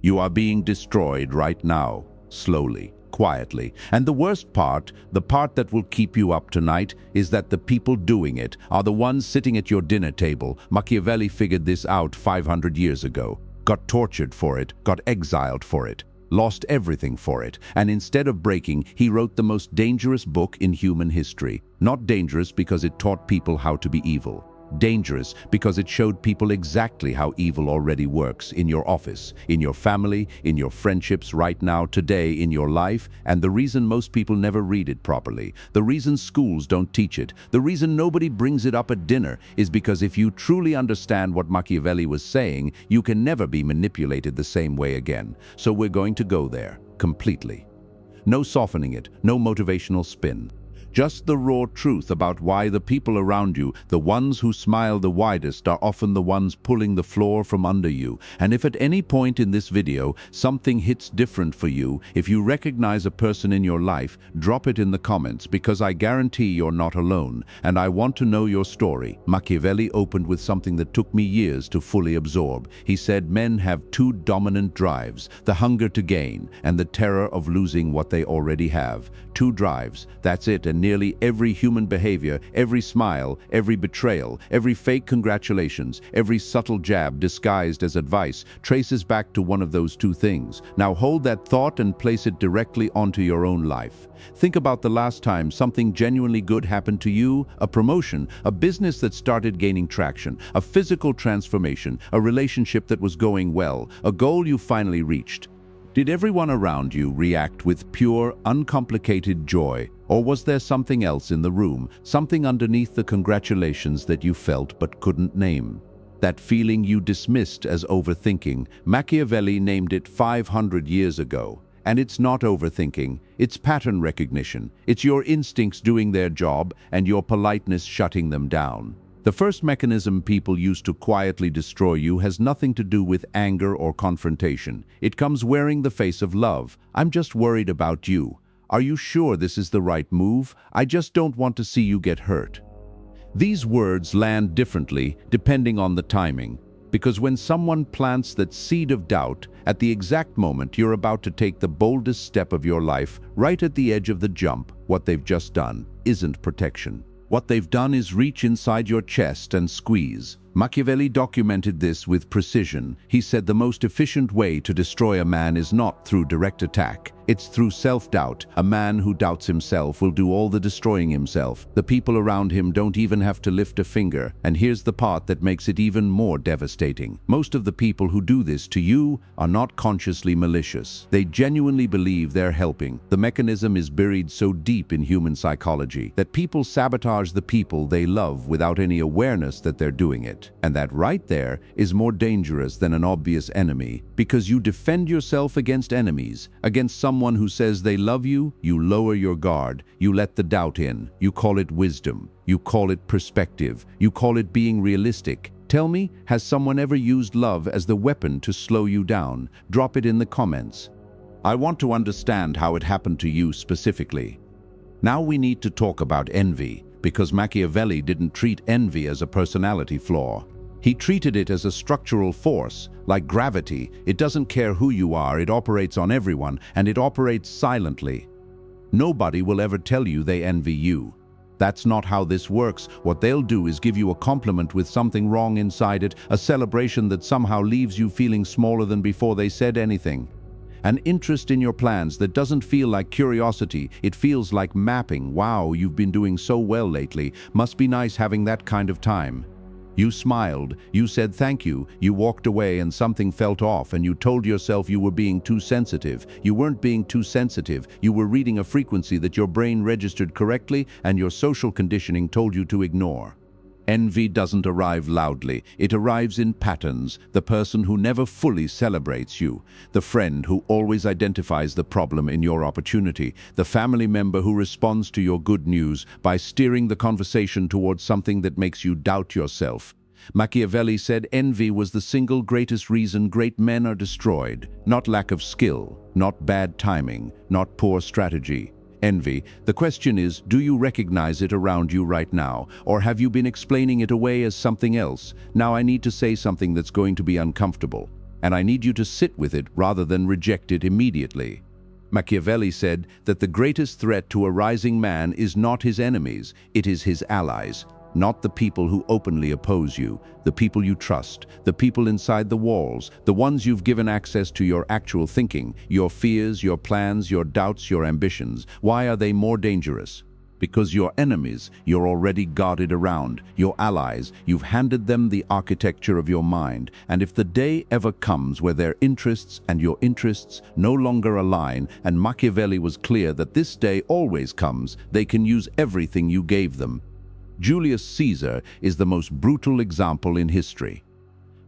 You are being destroyed right now, slowly, quietly. And the worst part, the part that will keep you up tonight, is that the people doing it are the ones sitting at your dinner table. Machiavelli figured this out 500 years ago, got tortured for it, got exiled for it, lost everything for it, and instead of breaking, he wrote the most dangerous book in human history. Not dangerous because it taught people how to be evil. Dangerous because it showed people exactly how evil already works in your office, in your family, in your friendships right now, today, in your life. And the reason most people never read it properly, the reason schools don't teach it, the reason nobody brings it up at dinner is because if you truly understand what Machiavelli was saying, you can never be manipulated the same way again. So we're going to go there, completely. No softening it, no motivational spin. Just the raw truth about why the people around you, the ones who smile the widest, are often the ones pulling the floor from under you. And if at any point in this video something hits different for you, if you recognize a person in your life, drop it in the comments, because I guarantee you're not alone. And I want to know your story. Machiavelli opened with something that took me years to fully absorb. He said men have two dominant drives, the hunger to gain and the terror of losing what they already have. Two drives, that's it. And nearly every human behavior, every smile, every betrayal, every fake congratulations, every subtle jab disguised as advice traces back to one of those two things. Now hold that thought and place it directly onto your own life. Think about the last time something genuinely good happened to you: a promotion, a business that started gaining traction, a physical transformation, a relationship that was going well, a goal you finally reached. Did everyone around you react with pure, uncomplicated joy? Or was there something else in the room, something underneath the congratulations that you felt but couldn't name? That feeling you dismissed as overthinking, Machiavelli named it 500 years ago. And it's not overthinking, it's pattern recognition. It's your instincts doing their job and your politeness shutting them down. The first mechanism people use to quietly destroy you has nothing to do with anger or confrontation. It comes wearing the face of love. I'm just worried about you. Are you sure this is the right move? I just don't want to see you get hurt. These words land differently depending on the timing, because when someone plants that seed of doubt at the exact moment you're about to take the boldest step of your life, right at the edge of the jump, what they've just done isn't protection. What they've done is reach inside your chest and squeeze. Machiavelli documented this with precision. He said the most efficient way to destroy a man is not through direct attack. It's through self-doubt. A man who doubts himself will do all the destroying himself. The people around him don't even have to lift a finger. And here's the part that makes it even more devastating. Most of the people who do this to you are not consciously malicious. They genuinely believe they're helping. The mechanism is buried so deep in human psychology that people sabotage the people they love without any awareness that they're doing it. And that right there is more dangerous than an obvious enemy, because you defend yourself against enemies, against someone who says they love you. You lower your guard, you let the doubt in, you call it wisdom, you call it perspective, you call it being realistic. Tell me, has someone ever used love as the weapon to slow you down? Drop it in the comments. I want to understand how it happened to you specifically. Now we need to talk about envy, because Machiavelli didn't treat envy as a personality flaw. He treated it as a structural force, like gravity. It doesn't care who you are, it operates on everyone, and it operates silently. Nobody will ever tell you they envy you. That's not how this works. What they'll do is give you a compliment with something wrong inside it, a celebration that somehow leaves you feeling smaller than before they said anything. An interest in your plans that doesn't feel like curiosity, it feels like mapping. Wow, you've been doing so well lately. Must be nice having that kind of time. You smiled, you said thank you, you walked away and something felt off and you told yourself you were being too sensitive. You weren't being too sensitive, you were reading a frequency that your brain registered correctly and your social conditioning told you to ignore. Envy doesn't arrive loudly, it arrives in patterns. The person who never fully celebrates you, the friend who always identifies the problem in your opportunity, the family member who responds to your good news by steering the conversation towards something that makes you doubt yourself. Machiavelli said envy was the single greatest reason great men are destroyed. Not lack of skill, not bad timing, not poor strategy. Envy. The question is, do you recognize it around you right now, or have you been explaining it away as something else? Now I need to say something that's going to be uncomfortable. and I need you to sit with it rather than reject it immediately. Machiavelli said that the greatest threat to a rising man is not his enemies, it is his allies. Not the people who openly oppose you, the people you trust, the people inside the walls, the ones you've given access to your actual thinking, your fears, your plans, your doubts, your ambitions. Why are they more dangerous? Because your enemies, you're already guarded around. Your allies, you've handed them the architecture of your mind. And if the day ever comes where their interests and your interests no longer align, and Machiavelli was clear that this day always comes, they can use everything you gave them. Julius Caesar is the most brutal example in history.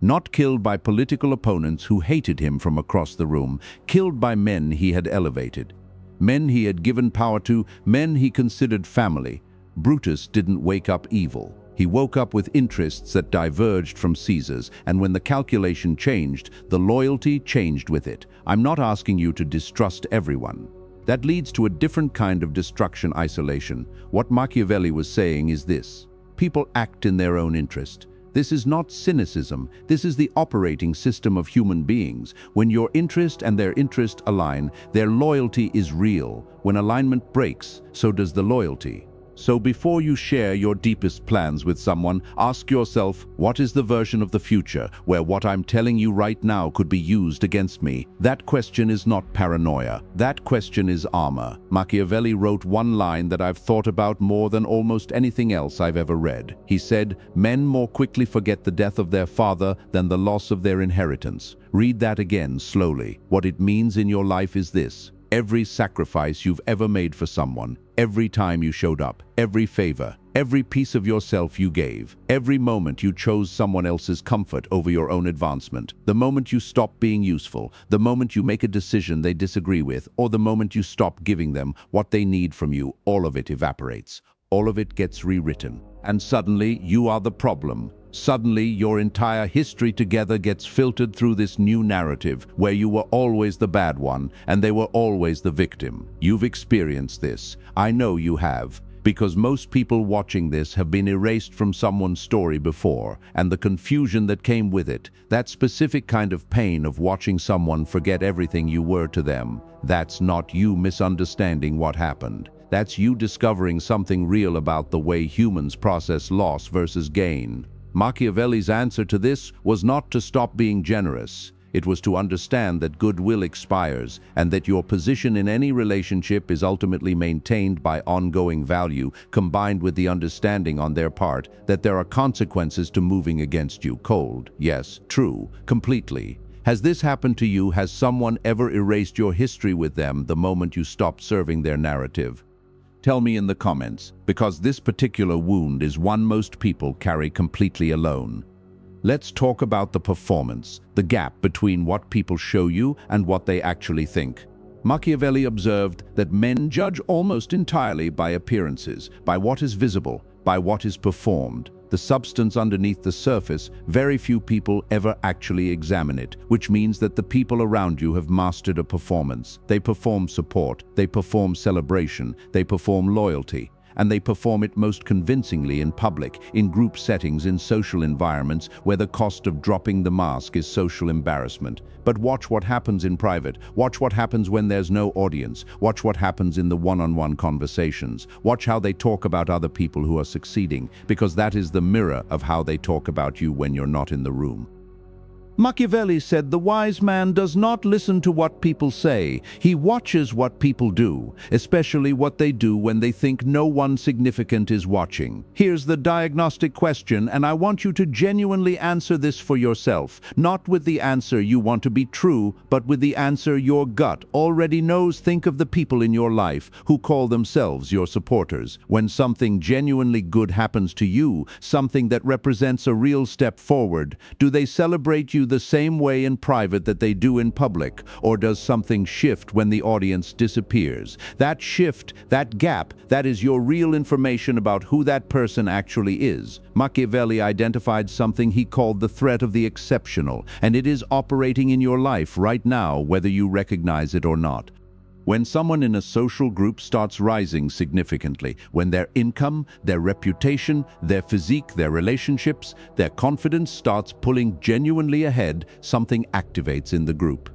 Not killed by political opponents who hated him from across the room, killed by men he had elevated. Men he had given power to, men he considered family. Brutus didn't wake up evil. He woke up with interests that diverged from Caesar's, and when the calculation changed, the loyalty changed with it. I'm not asking you to distrust everyone. That leads to a different kind of destruction isolation. What Machiavelli was saying is this: people act in their own interest. This is not cynicism. This is the operating system of human beings. When your interest and their interest align, their loyalty is real. When alignment breaks, so does the loyalty. So before you share your deepest plans with someone, ask yourself, what is the version of the future where what I'm telling you right now could be used against me? That question is not paranoia. That question is armor. Machiavelli wrote one line that I've thought about more than almost anything else I've ever read. He said, "Men more quickly forget the death of their father than the loss of their inheritance." Read that again slowly. What it means in your life is this: every sacrifice you've ever made for someone, every time you showed up, every favor, every piece of yourself you gave, every moment you chose someone else's comfort over your own advancement, the moment you stop being useful, the moment you make a decision they disagree with, or the moment you stop giving them what they need from you, all of it evaporates. All of it gets rewritten. And suddenly, you are the problem. Suddenly, your entire history together gets filtered through this new narrative where you were always the bad one and they were always the victim. You've experienced this. I know you have. Because most people watching this have been erased from someone's story before, and the confusion that came with it, that specific kind of pain of watching someone forget everything you were to them, that's not you misunderstanding what happened. That's you discovering something real about the way humans process loss versus gain. Machiavelli's answer to this was not to stop being generous. It was to understand that goodwill expires and that your position in any relationship is ultimately maintained by ongoing value, combined with the understanding on their part that there are consequences to moving against you cold. Yes, true, completely. Has this happened to you? Has someone ever erased your history with them the moment you stopped serving their narrative? Tell me in the comments, because this particular wound is one most people carry completely alone. Let's talk about the performance, the gap between what people show you and what they actually think. Machiavelli observed that men judge almost entirely by appearances, by what is visible, by what is performed. The substance underneath the surface, very few people ever actually examine it, which means that the people around you have mastered a performance. They perform support, they perform celebration, they perform loyalty. And they perform it most convincingly in public, in group settings, in social environments where the cost of dropping the mask is social embarrassment. But watch what happens in private. Watch what happens when there's no audience. Watch what happens in the one-on-one conversations. Watch how they talk about other people who are succeeding, because that is the mirror of how they talk about you when you're not in the room. Machiavelli said the wise man does not listen to what people say. He watches what people do, especially what they do when they think no one significant is watching. Here's the diagnostic question, and I want you to genuinely answer this for yourself. Not with the answer you want to be true, but with the answer your gut already knows. Think of the people in your life who call themselves your supporters. When something genuinely good happens to you, something that represents a real step forward, do they celebrate you the same way in private that they do in public, or does something shift when the audience disappears? That shift, that gap, that is your real information about who that person actually is. Machiavelli identified something he called the threat of the exceptional, and it is operating in your life right now, whether you recognize it or not. When someone in a social group starts rising significantly, when their income, their reputation, their physique, their relationships, their confidence starts pulling genuinely ahead, something activates in the group.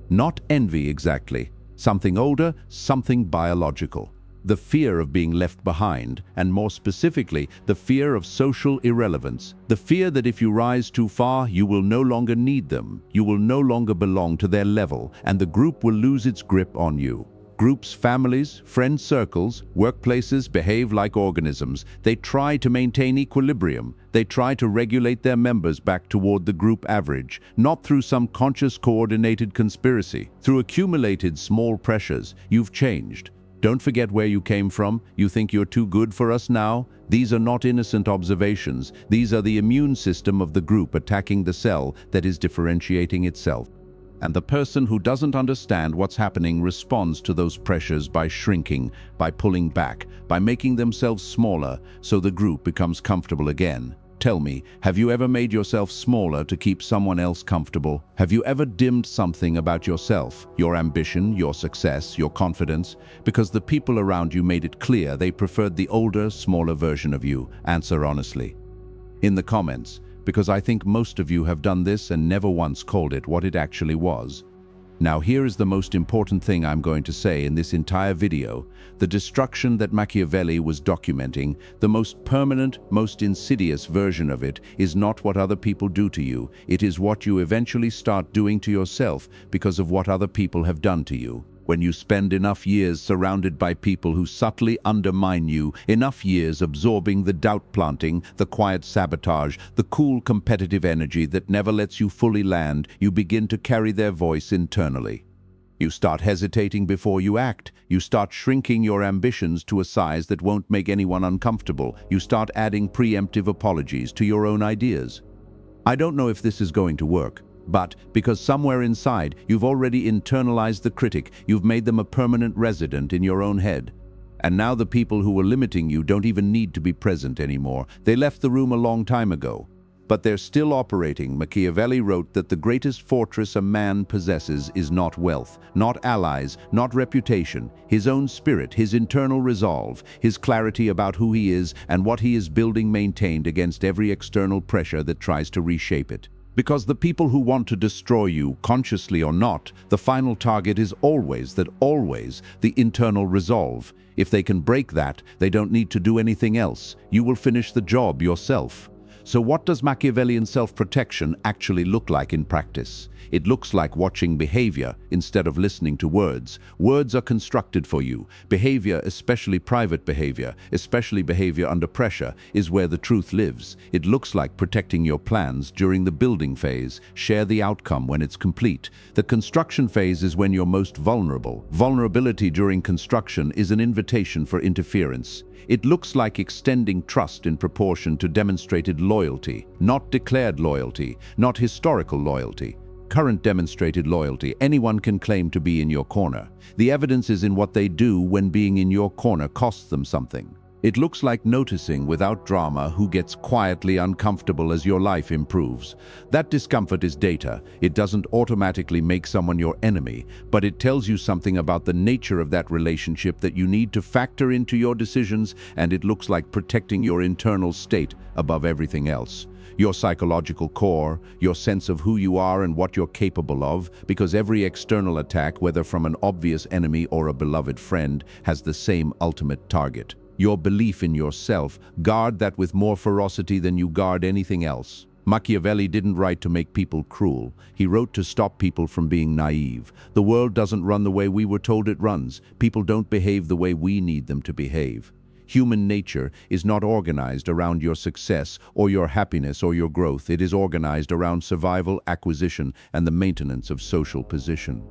Not envy exactly. Something older, something biological. The fear of being left behind, and more specifically, the fear of social irrelevance. The fear that if you rise too far, you will no longer need them, you will no longer belong to their level, and the group will lose its grip on you. Groups, families, friend circles, workplaces behave like organisms. They try to maintain equilibrium. They try to regulate their members back toward the group average, not through some conscious coordinated conspiracy. Through accumulated small pressures, you've changed. Don't forget where you came from. You think you're too good for us now? These are not innocent observations. These are the immune system of the group attacking the cell that is differentiating itself. And the person who doesn't understand what's happening responds to those pressures by shrinking, by pulling back, by making themselves smaller, so the group becomes comfortable again. Tell me, have you ever made yourself smaller to keep someone else comfortable? Have you ever dimmed something about yourself, your ambition, your success, your confidence, because the people around you made it clear they preferred the older, smaller version of you? Answer honestly. In the comments, because I think most of you have done this and never once called it what it actually was. Now here is the most important thing I'm going to say in this entire video. The destruction that Machiavelli was documenting, the most permanent, most insidious version of it, is not what other people do to you. It is what you eventually start doing to yourself because of what other people have done to you. When you spend enough years surrounded by people who subtly undermine you, enough years absorbing the doubt planting, the quiet sabotage, the cool competitive energy that never lets you fully land, you begin to carry their voice internally. You start hesitating before you act. You start shrinking your ambitions to a size that won't make anyone uncomfortable. You start adding preemptive apologies to your own ideas. I don't know if this is going to work. But because somewhere inside you've already internalized the critic, you've made them a permanent resident in your own head. And now the people who were limiting you don't even need to be present anymore. They left the room a long time ago. But they're still operating. Machiavelli wrote that the greatest fortress a man possesses is not wealth, not allies, not reputation, his own spirit, his internal resolve, his clarity about who he is and what he is building maintained against every external pressure that tries to reshape it. Because the people who want to destroy you, consciously or not, the final target is always the internal resolve. If they can break that, they don't need to do anything else. You will finish the job yourself. So what does Machiavellian self-protection actually look like in practice? It looks like watching behavior instead of listening to words. Words are constructed for you. Behavior, especially private behavior, especially behavior under pressure, is where the truth lives. It looks like protecting your plans during the building phase. Share the outcome when it's complete. The construction phase is when you're most vulnerable. Vulnerability during construction is an invitation for interference. It looks like extending trust in proportion to demonstrated loyalty, not declared loyalty, not historical loyalty. Current demonstrated loyalty. Anyone can claim to be in your corner. The evidence is in what they do when being in your corner costs them something. It looks like noticing without drama who gets quietly uncomfortable as your life improves. That discomfort is data. It doesn't automatically make someone your enemy, but it tells you something about the nature of that relationship that you need to factor into your decisions, and it looks like protecting your internal state above everything else. Your psychological core, your sense of who you are and what you're capable of, because every external attack, whether from an obvious enemy or a beloved friend, has the same ultimate target. Your belief in yourself. Guard that with more ferocity than you guard anything else. Machiavelli didn't write to make people cruel. He wrote to stop people from being naive. The world doesn't run the way we were told it runs. People don't behave the way we need them to behave. Human nature is not organized around your success or your happiness or your growth. It is organized around survival, acquisition, and the maintenance of social position.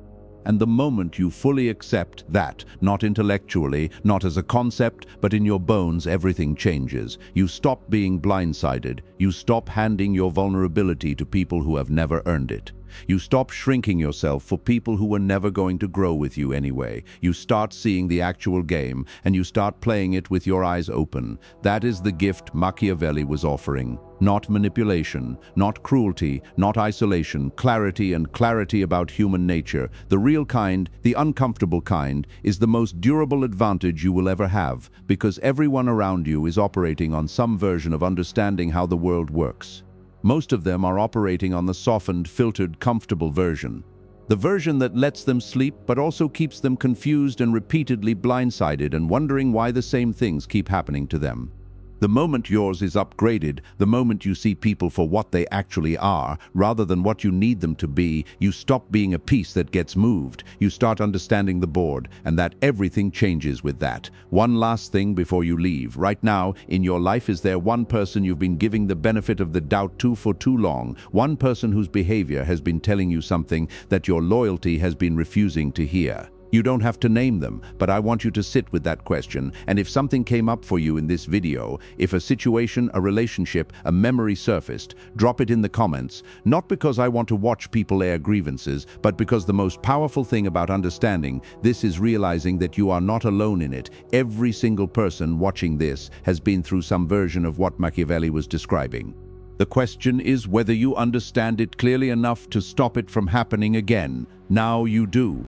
And the moment you fully accept that, not intellectually, not as a concept, but in your bones, everything changes. You stop being blindsided. You stop handing your vulnerability to people who have never earned it. You stop shrinking yourself for people who were never going to grow with you anyway. You start seeing the actual game, and you start playing it with your eyes open. That is the gift Machiavelli was offering. Not manipulation, not cruelty, not isolation, clarity and clarity about human nature. The real kind, the uncomfortable kind, is the most durable advantage you will ever have, because everyone around you is operating on some version of understanding how the world works. Most of them are operating on the softened, filtered, comfortable version. The version that lets them sleep but also keeps them confused and repeatedly blindsided and wondering why the same things keep happening to them. The moment yours is upgraded, the moment you see people for what they actually are, rather than what you need them to be, you stop being a piece that gets moved. You start understanding the board, and that everything changes with that. One last thing before you leave. Right now, in your life, is there one person you've been giving the benefit of the doubt to for too long? One person whose behavior has been telling you something that your loyalty has been refusing to hear? You don't have to name them, but I want you to sit with that question, and if something came up for you in this video, if a situation, a relationship, a memory surfaced, drop it in the comments, not because I want to watch people air grievances, but because the most powerful thing about understanding this is realizing that you are not alone in it. Every single person watching this has been through some version of what Machiavelli was describing. The question is whether you understand it clearly enough to stop it from happening again. Now you do.